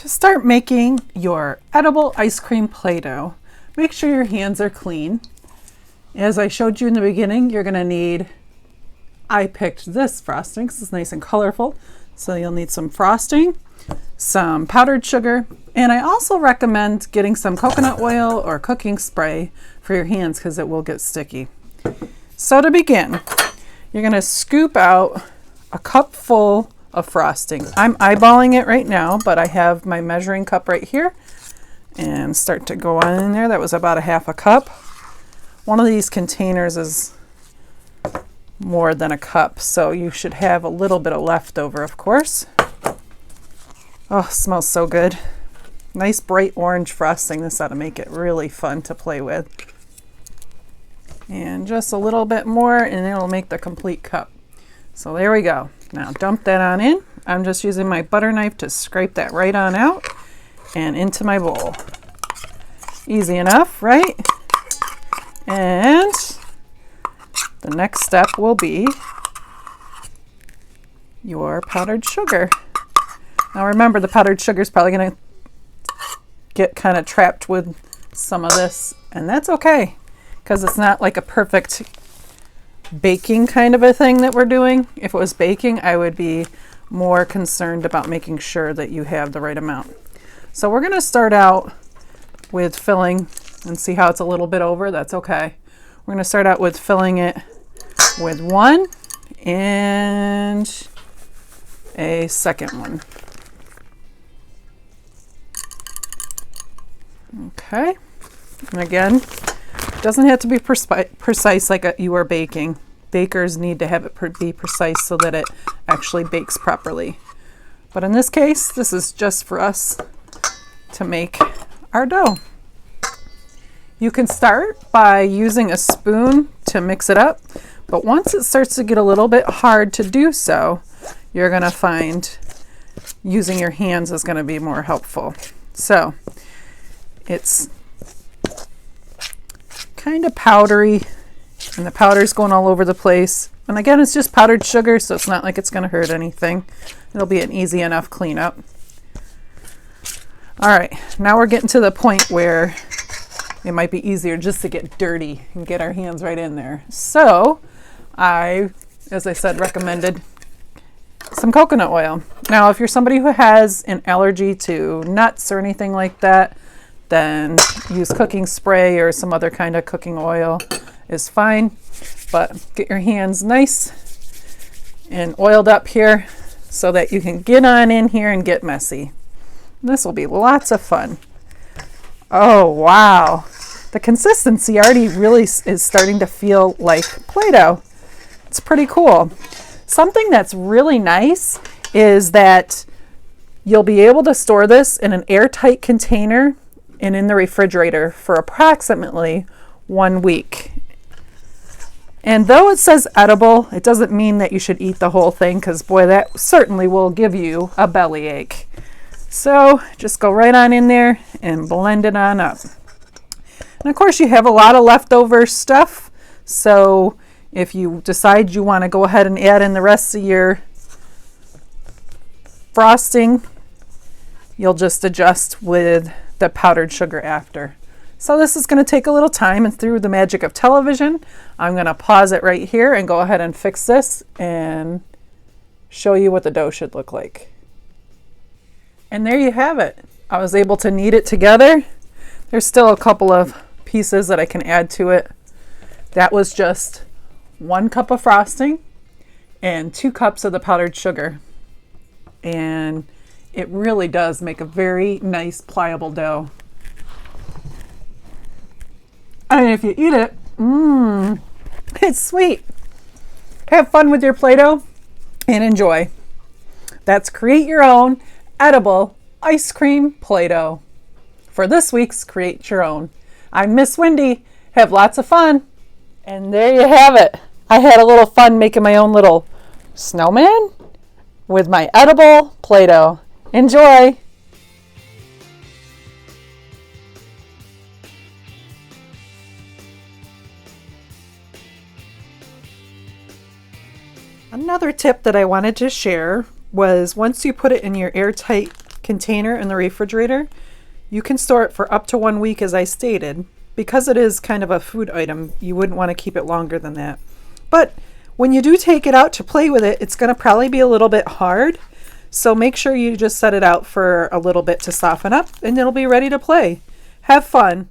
To start making your edible ice cream Play-Doh, make sure your hands are clean. As I showed you in the beginning, you're going to need, I picked this frosting because it's nice and colorful. So you'll need some frosting, some powdered sugar, and I also recommend getting some coconut oil or cooking spray for your hands because it will get sticky. So to begin, you're going to scoop out a cup full of frosting. I'm eyeballing it right now, but I have my measuring cup right here and start to go on in there. That was about a half a cup. One of these containers is more than a cup, so you should have a little bit of leftover, of course. Oh, smells so good. Nice bright orange frosting. This ought to make it really fun to play with. And just a little bit more and it'll make the complete cup. So there we go. Now dump that on in. I'm just using my butter knife to scrape that right on out and into my bowl. Easy enough, right? And the next step will be your powdered sugar. Now remember, the powdered sugar is probably going to get kind of trapped with some of this, and that's okay because it's not like a perfect baking kind of a thing that we're doing. If it was baking, I would be more concerned about making sure that you have the right amount. So we're going to start out with filling and see how it's a little bit over. That's okay. We're going to start out with filling it with one and a second one. Okay. And again, it doesn't have to be precise like you are baking. Bakers need to have it be precise so that it actually bakes properly. But in this case, this is just for us to make our dough. You can start by using a spoon to mix it up, but once it starts to get a little bit hard to do so, you're going to find using your hands is going to be more helpful. So it's kind of powdery and the powder's going all over the place. And again, it's just powdered sugar, so it's not like it's going to hurt anything. It'll be an easy enough cleanup. All right, now we're getting to the point where it might be easier just to get dirty and get our hands right in there. So I, as I said, recommended some coconut oil. Now, if you're somebody who has an allergy to nuts or anything like that, then use cooking spray or some other kind of cooking oil is fine. But get your hands nice and oiled up here so that you can get on in here and get messy. This will be lots of fun. Oh, wow. The consistency already really is starting to feel like Play-Doh. It's pretty cool. Something that's really nice is that you'll be able to store this in an airtight container and in the refrigerator for approximately 1 week. And though it says edible, it doesn't mean that you should eat the whole thing because, boy, that certainly will give you a bellyache. So just go right on in there and blend it on up. And of course, you have a lot of leftover stuff. So if you decide you want to go ahead and add in the rest of your frosting, you'll just adjust with the powdered sugar after. So this is going to take a little time, and through the magic of television, I'm going to pause it right here and go ahead and fix this and show you what the dough should look like. And there you have it. I was able to knead it together. There's still a couple of pieces that I can add to it. That was just 1 cup of frosting and 2 cups of the powdered sugar. And it really does make a very nice pliable dough. And if you eat it, it's sweet. Have fun with your Play-Doh and enjoy. That's Create Your Own Edible Ice Cream Play-Doh for this week's Create Your Own. I'm Miss Wendy. Have lots of fun. And there you have it. I had a little fun making my own little snowman with my edible Play-Doh. Enjoy! Another tip that I wanted to share was once you put it in your airtight container in the refrigerator, you can store it for up to 1 week, as I stated. Because it is kind of a food item, you wouldn't want to keep it longer than that. But when you do take it out to play with it, it's going to probably be a little bit hard. So make sure you just set it out for a little bit to soften up, and it'll be ready to play. Have fun.